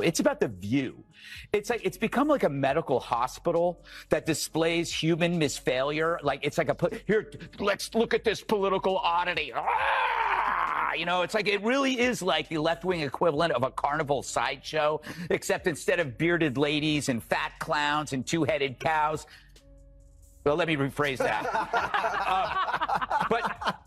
It's about the view. It's like it's become like a medical hospital that displays human misfailure. Like it's like here, let's look at this political oddity. It's like it really is like the left-wing equivalent of a carnival sideshow, except instead of bearded ladies and fat clowns and two-headed cows. Well, let me rephrase that. But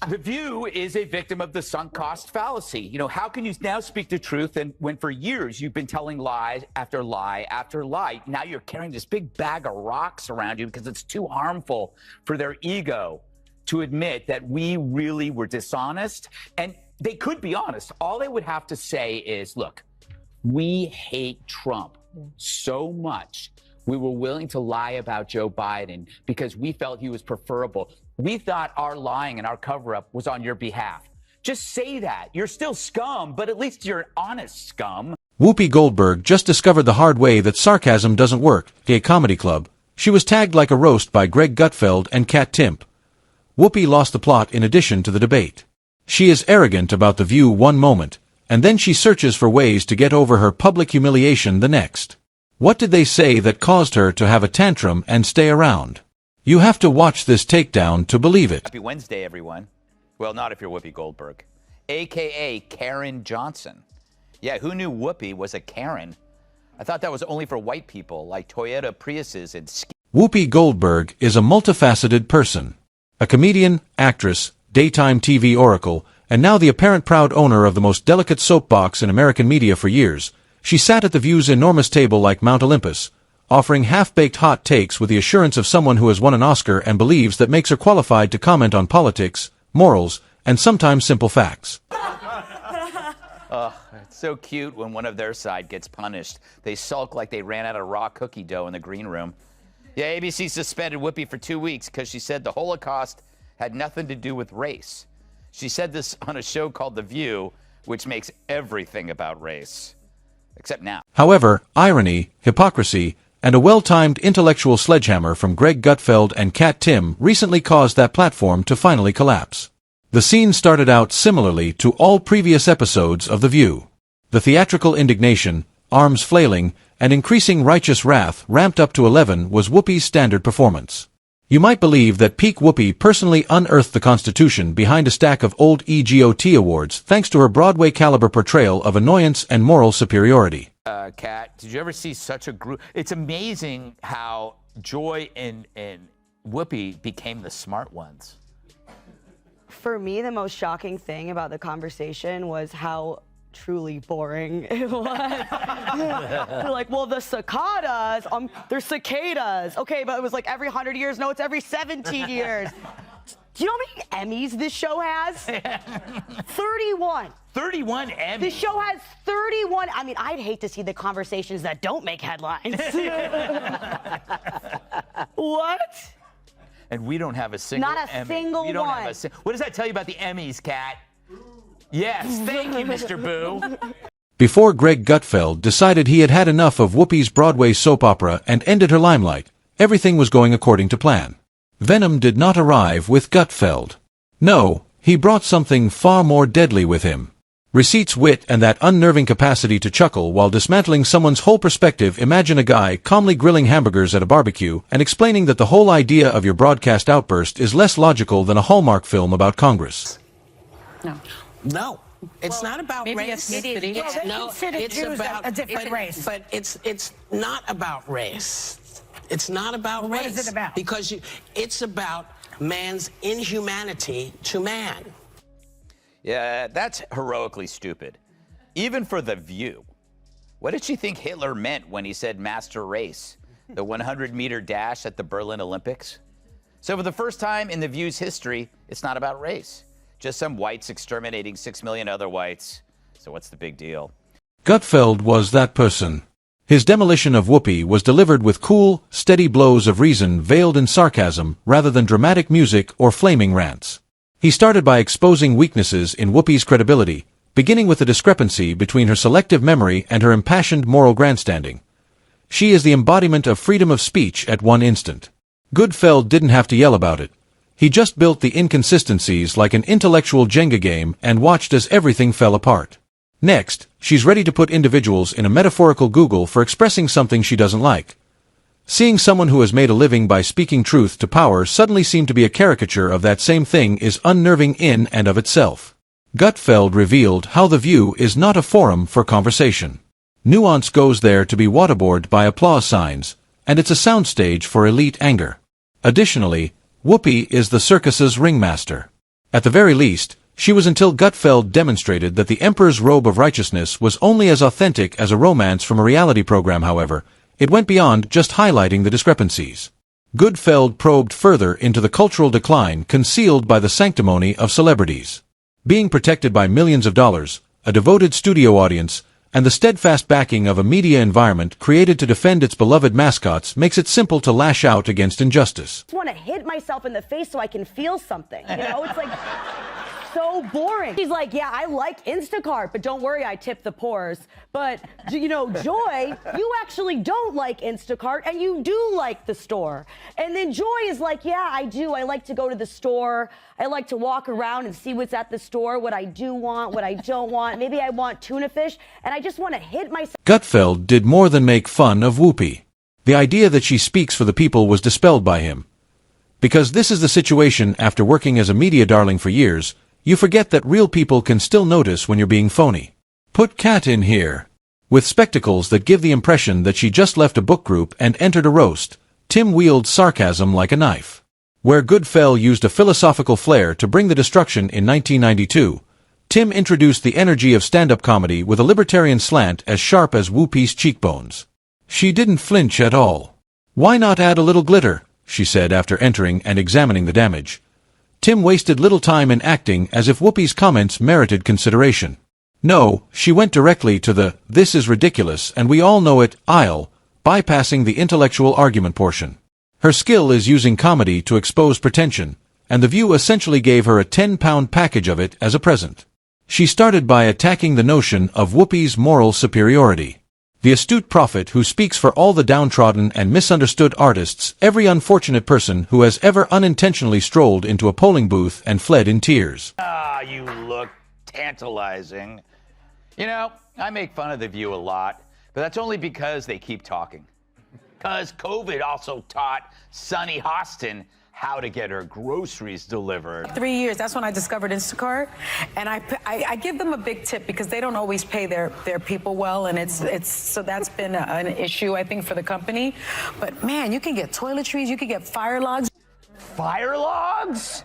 The View is a victim of the sunk cost fallacy. How can you now speak the truth when for years you've been telling lie after lie after lie? Now you're carrying this big bag of rocks around you because it's too harmful for their ego to admit that we really were dishonest. And they could be honest. All they would have to say is, look, we hate Trump so much. We were willing to lie about Joe Biden because we felt he was preferable. We thought our lying and our cover-up was on your behalf. Just say that. You're still scum, but at least you're honest scum. Whoopi Goldberg just discovered the hard way that sarcasm doesn't work. A comedy club. She was tagged like a roast by Greg Gutfeld and Timpf. Whoopi lost the plot in addition to the debate. She is arrogant about The View one moment, and then she searches for ways to get over her public humiliation the next. What did they say that caused her to have a tantrum and stay around? You have to watch this takedown to believe it. Happy Wednesday, everyone. Well, not if you're Whoopi Goldberg, a.k.a. Karen Johnson. Yeah, who knew Whoopi was a Karen? I thought that was only for white people like Toyota Priuses and Whoopi Goldberg is a multifaceted person. A comedian, actress, daytime TV oracle, and now the apparent proud owner of the most delicate soapbox in American media for years. She sat at The View's enormous table like Mount Olympus, offering half-baked hot takes with the assurance of someone who has won an Oscar and believes that makes her qualified to comment on politics, morals, and sometimes simple facts. Oh, it's so cute when one of their side gets punished. They sulk like they ran out of raw cookie dough in the green room. Yeah, ABC suspended Whoopi for 2 weeks because she said the Holocaust had nothing to do with race. She said this on a show called The View, which makes everything about race. Except now. However, irony, hypocrisy, and a well-timed intellectual sledgehammer from Greg Gutfeld and Timpf recently caused that platform to finally collapse. The scene started out similarly to all previous episodes of The View. The theatrical indignation, arms flailing, and increasing righteous wrath ramped up to 11 was Whoopi's standard performance. You might believe that peak Whoopi personally unearthed the Constitution behind a stack of old EGOT awards thanks to her Broadway-caliber portrayal of annoyance and moral superiority. Kat, did you ever see such a group? It's amazing how Joy and Whoopi became the smart ones. For me, the most shocking thing about the conversation was how truly boring it was. They're like, well, the cicadas, they're cicadas. Okay, but it was like every 100 years. No, it's every 17 years. Do you know how many Emmys this show has? 31. 31 Emmys? This show has 31. I mean, I'd hate to see the conversations that don't make headlines. What? And we don't have a single Not a Emmy. single we don't one. Have what does that tell you about the Emmys, Kat? Yes, thank you, Mr. Boo. Before Greg Gutfeld decided he had had enough of Whoopi's Broadway soap opera and ended her limelight, everything was going according to plan. Venom did not arrive with Gutfeld. No, he brought something far more deadly with him. Receipts, wit, and that unnerving capacity to chuckle while dismantling someone's whole perspective. Imagine a guy calmly grilling hamburgers at a barbecue and explaining that the whole idea of your broadcast outburst is less logical than a Hallmark film about Congress. No, it's not about race. Ethnicity. It's about a different race. But it's not about race. It's not about race. What is it about? Because it's about man's inhumanity to man. Yeah, that's heroically stupid. Even for The View. What did she think Hitler meant when he said master race? The 100-meter dash at the Berlin Olympics? So for the first time in The View's history, it's not about race. Just some whites exterminating 6 million other whites. So what's the big deal? Gutfeld was that person. His demolition of Whoopi was delivered with cool, steady blows of reason veiled in sarcasm rather than dramatic music or flaming rants. He started by exposing weaknesses in Whoopi's credibility, beginning with the discrepancy between her selective memory and her impassioned moral grandstanding. She is the embodiment of freedom of speech at one instant. Gutfeld didn't have to yell about it. He just built the inconsistencies like an intellectual Jenga game and watched as everything fell apart. Next, she's ready to put individuals in a metaphorical Google for expressing something she doesn't like. Seeing someone who has made a living by speaking truth to power suddenly seem to be a caricature of that same thing is unnerving in and of itself. Gutfeld revealed how The View is not a forum for conversation. Nuance goes there to be waterboarded by applause signs, and it's a soundstage for elite anger. Additionally, Whoopi is the circus's ringmaster. At the very least, she was until Gutfeld demonstrated that the Emperor's robe of righteousness was only as authentic as a romance from a reality program. However, it went beyond just highlighting the discrepancies. Gutfeld probed further into the cultural decline concealed by the sanctimony of celebrities. Being protected by millions of dollars, a devoted studio audience, and the steadfast backing of a media environment created to defend its beloved mascots makes it simple to lash out against injustice. I just want to hit myself in the face so I can feel something. You know, it's like so boring. She's like, yeah, I like Instacart, but don't worry, I tip the poors. But, you know, Joy, you actually don't like Instacart, and you do like the store. And then Joy is like, yeah, I do. I like to go to the store. I like to walk around and see what's at the store, what I do want, what I don't want. Maybe I want tuna fish, and I just want to hit myself. Gutfeld did more than make fun of Whoopi. The idea that she speaks for the people was dispelled by him. Because this is the situation after working as a media darling for years, you forget that real people can still notice when you're being phony. Put Kat in here. With spectacles that give the impression that she just left a book group and entered a roast, Tim wields sarcasm like a knife. Where Gutfeld used a philosophical flair to bring the destruction in 1992, Tim introduced the energy of stand-up comedy with a libertarian slant as sharp as Whoopi's cheekbones. She didn't flinch at all. Why not add a little glitter? She said after entering and examining the damage. Tim wasted little time in acting as if Whoopi's comments merited consideration. No, she went directly to the "this is ridiculous and we all know it" aisle, bypassing the intellectual argument portion. Her skill is using comedy to expose pretension, and The View essentially gave her a 10-pound package of it as a present. She started by attacking the notion of Whoopi's moral superiority. The astute prophet who speaks for all the downtrodden and misunderstood artists, every unfortunate person who has ever unintentionally strolled into a polling booth and fled in tears. Ah, you look tantalizing. You know, I make fun of The View a lot, but that's only because they keep talking. Because COVID also taught Sunny Hostin how to get her groceries delivered. 3 years, that's when I discovered Instacart, and I give them a big tip because they don't always pay their people well, and it's so that's been an issue, I think, for the company. But man, you can get toiletries, you can get fire logs. Fire logs?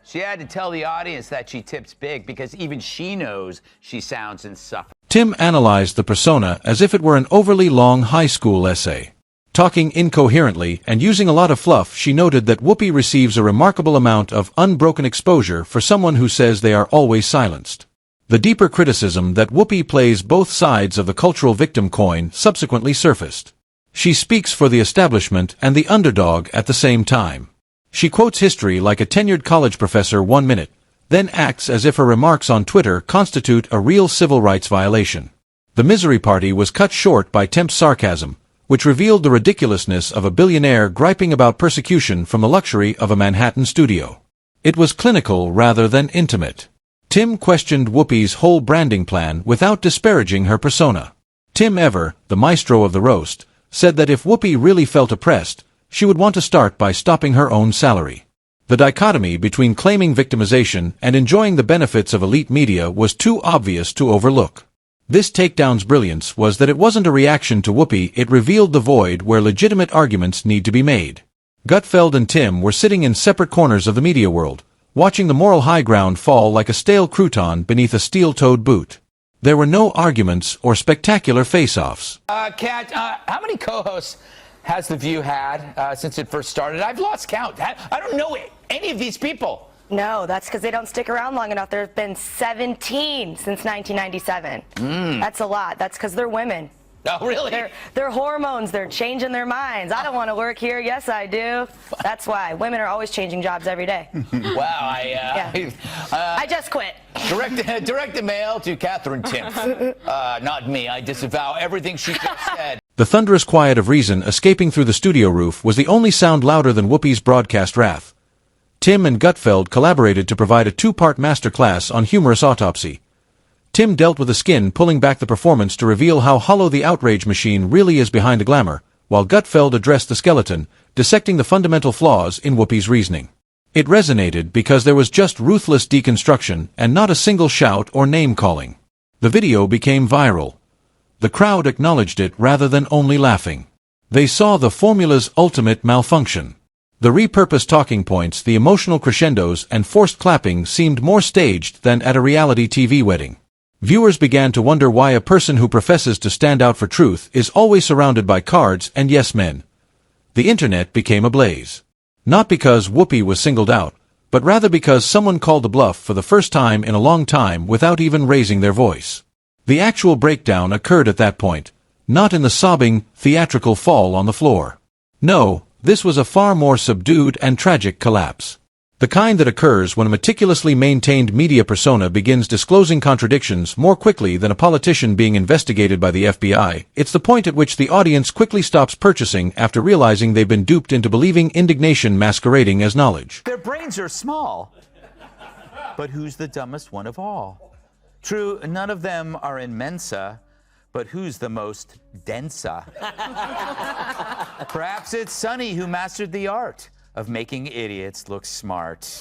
She had to tell the audience that she tips big because even she knows she sounds insufferable. Tim analyzed the persona as if it were an overly long high school essay. Talking incoherently and using a lot of fluff, she noted that Whoopi receives a remarkable amount of unbroken exposure for someone who says they are always silenced. The deeper criticism that Whoopi plays both sides of the cultural victim coin subsequently surfaced. She speaks for the establishment and the underdog at the same time. She quotes history like a tenured college professor 1 minute, then acts as if her remarks on Twitter constitute a real civil rights violation. The misery party was cut short by Timpf's sarcasm, which revealed the ridiculousness of a billionaire griping about persecution from the luxury of a Manhattan studio. It was clinical rather than intimate. Tim questioned Whoopi's whole branding plan without disparaging her persona. Tim Ever, the maestro of the roast, said that if Whoopi really felt oppressed, she would want to start by stopping her own salary. The dichotomy between claiming victimization and enjoying the benefits of elite media was too obvious to overlook. This takedown's brilliance was that it wasn't a reaction to Whoopi, it revealed the void where legitimate arguments need to be made. Gutfeld and Tim were sitting in separate corners of the media world, watching the moral high ground fall like a stale crouton beneath a steel-toed boot. There were no arguments or spectacular face-offs. Kat, how many co-hosts has The View had since it first started? I've lost count. I don't know any of these people. No, that's because they don't stick around long enough. There have been 17 since 1997. That's a lot. That's because they're women. Oh, really? They're hormones. They're changing their minds. I don't want to work here. Yes, I do. That's why. Women are always changing jobs every day. Wow, I just quit. Direct the mail to Catherine Timpf. Not me. I disavow everything she just said. The thunderous quiet of reason escaping through the studio roof was the only sound louder than Whoopi's broadcast wrath. Tim and Gutfeld collaborated to provide a 2-part masterclass on humorous autopsy. Tim dealt with the skin, pulling back the performance to reveal how hollow the outrage machine really is behind the glamour, while Gutfeld addressed the skeleton, dissecting the fundamental flaws in Whoopi's reasoning. It resonated because there was just ruthless deconstruction and not a single shout or name-calling. The video became viral. The crowd acknowledged it rather than only laughing. They saw the formula's ultimate malfunction. The repurposed talking points, the emotional crescendos, and forced clapping seemed more staged than at a reality TV wedding. Viewers began to wonder why a person who professes to stand out for truth is always surrounded by cards and yes men. The internet became ablaze. Not because Whoopi was singled out, but rather because someone called the bluff for the first time in a long time without even raising their voice. The actual breakdown occurred at that point, not in the sobbing, theatrical fall on the floor. No, this was a far more subdued and tragic collapse. The kind that occurs when a meticulously maintained media persona begins disclosing contradictions more quickly than a politician being investigated by the FBI. It's the point at which the audience quickly stops purchasing after realizing they've been duped into believing indignation masquerading as knowledge. Their brains are small. But who's the dumbest one of all? True, none of them are in Mensa, but who's the most densa? Perhaps it's Sonny who mastered the art of making idiots look smart.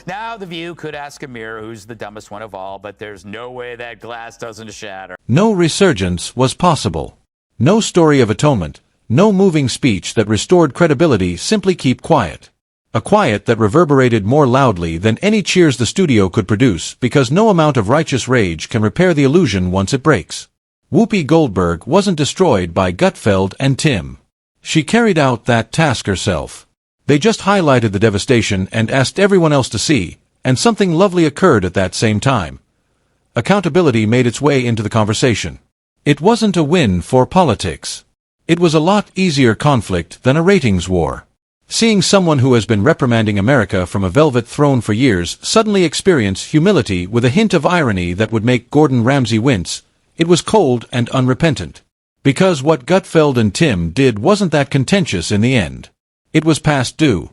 Now, The View could ask a mirror who's the dumbest one of all, but there's no way that glass doesn't shatter. No resurgence was possible. No story of atonement, no moving speech that restored credibility. Simply keep quiet. A quiet that reverberated more loudly than any cheers the studio could produce, because no amount of righteous rage can repair the illusion once it breaks. Whoopi Goldberg wasn't destroyed by Gutfeld and Timpf. She carried out that task herself. They just highlighted the devastation and asked everyone else to see, and something lovely occurred at that same time. Accountability made its way into the conversation. It wasn't a win for politics. It was a lot easier conflict than a ratings war. Seeing someone who has been reprimanding America from a velvet throne for years suddenly experience humility with a hint of irony that would make Gordon Ramsay wince, it was cold and unrepentant. Because what Gutfeld and Timpf did wasn't that contentious in the end. It was past due.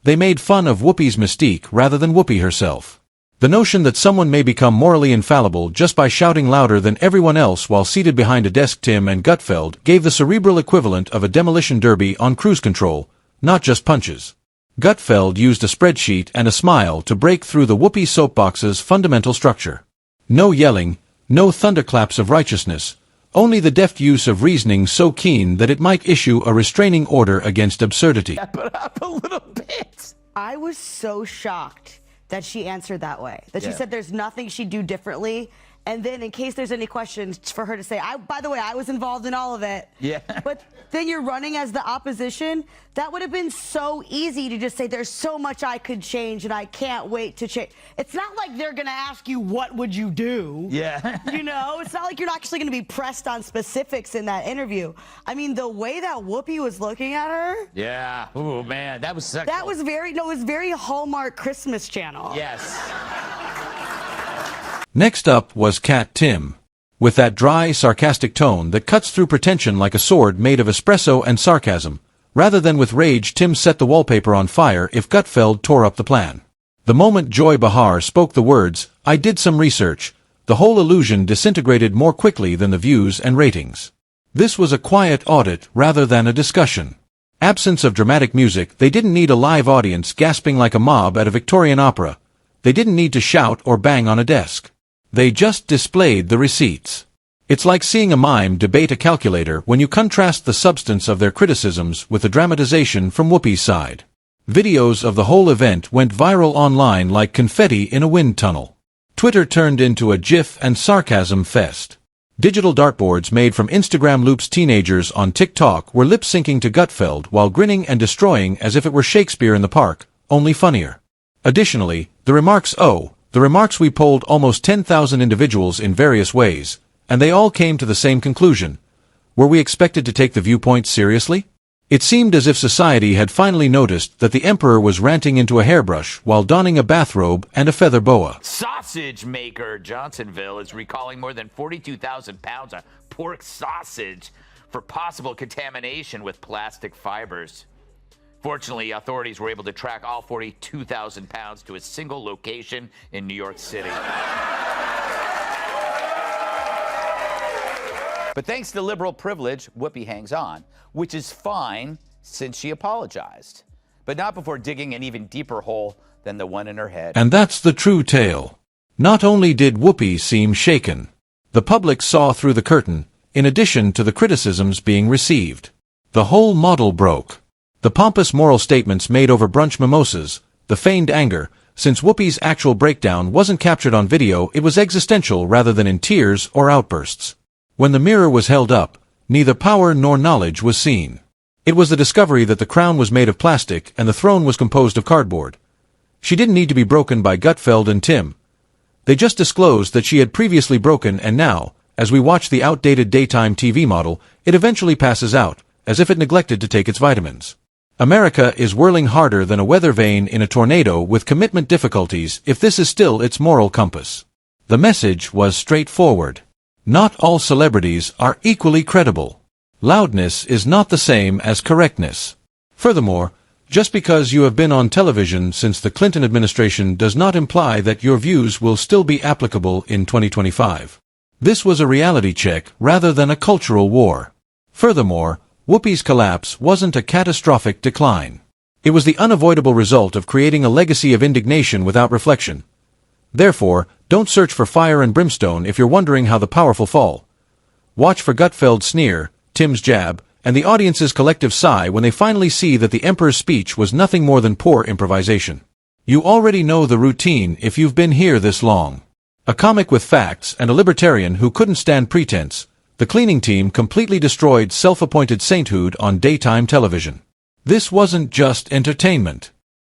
They made fun of Whoopi's mystique rather than Whoopi herself. The notion that someone may become morally infallible just by shouting louder than everyone else while seated behind a desk. Timpf and Gutfeld gave the cerebral equivalent of a demolition derby on cruise control, not just punches. Gutfeld used a spreadsheet and a smile to break through the Whoopi soapbox's fundamental structure. No yelling, no thunderclaps of righteousness, only the deft use of reasoning so keen that it might issue a restraining order against absurdity. But up a little bit. I was so shocked that she answered that way. That she Yeah. said there's nothing she'd do differently. And then in case there's any questions, for her to say, by the way, I was involved in all of it. Yeah. But then you're running as the opposition. That would have been so easy to just say, there's so much I could change and I can't wait to change. It's not like they're going to ask you, what would you do? Yeah. You know, it's not like you're actually going to be pressed on specifics in that interview. I mean, the way that Whoopi was looking at her. Yeah. Oh, man. That was sexual. That was it was very Hallmark Christmas Channel. Yes. Next up was Cat Timpf. With that dry, sarcastic tone that cuts through pretension like a sword made of espresso and sarcasm, rather than with rage, Timpf set the wallpaper on fire if Gutfeld tore up the plan. The moment Joy Behar spoke the words, "I did some research," the whole illusion disintegrated more quickly than the views and ratings. This was a quiet audit rather than a discussion. Absence of dramatic music, they didn't need a live audience gasping like a mob at a Victorian opera. They didn't need to shout or bang on a desk. They just displayed the receipts. It's like seeing a mime debate a calculator when you contrast the substance of their criticisms with the dramatization from Whoopi's side. Videos of the whole event went viral online like confetti in a wind tunnel. Twitter turned into a GIF and sarcasm fest. Digital dartboards made from Instagram loops. Teenagers on TikTok were lip-syncing to Gutfeld while grinning and destroying as if it were Shakespeare in the Park, only funnier. Additionally, the remarks we polled almost 10,000 individuals in various ways, and they all came to the same conclusion. Were we expected to take the viewpoint seriously? It seemed as if society had finally noticed that the emperor was ranting into a hairbrush while donning a bathrobe and a feather boa. Sausage maker Johnsonville is recalling more than 42,000 pounds of pork sausage for possible contamination with plastic fibers. Fortunately, authorities were able to track all 42,000 pounds to a single location in New York City. But thanks to liberal privilege, Whoopi hangs on, which is fine since she apologized. But not before digging an even deeper hole than the one in her head. And that's the true tale. Not only did Whoopi seem shaken, the public saw through the curtain, in addition to the criticisms being received. The whole model broke. The pompous moral statements made over brunch mimosas, the feigned anger. Since Whoopi's actual breakdown wasn't captured on video, it was existential rather than in tears or outbursts. When the mirror was held up, neither power nor knowledge was seen. It was the discovery that the crown was made of plastic and the throne was composed of cardboard. She didn't need to be broken by Gutfeld and Timpf. They just disclosed that she had previously broken, and now, as we watch the outdated daytime TV model, it eventually passes out, as if it neglected to take its vitamins. America is whirling harder than a weather vane in a tornado with commitment difficulties, if this is still its moral compass. The message was straightforward. Not all celebrities are equally credible. Loudness is not the same as correctness. Furthermore, just because you have been on television since the Clinton administration does not imply that your views will still be applicable in 2025. This was a reality check rather than a cultural war. Furthermore, Whoopi's collapse wasn't a catastrophic decline. It was the unavoidable result of creating a legacy of indignation without reflection. Therefore, don't search for fire and brimstone if you're wondering how the powerful fall. Watch for Gutfeld's sneer, Tim's jab, and the audience's collective sigh when they finally see that the emperor's speech was nothing more than poor improvisation. You already know the routine if you've been here this long. A comic with facts and a libertarian who couldn't stand pretense. The cleaning team completely destroyed self-appointed sainthood on daytime television. This wasn't just entertainment.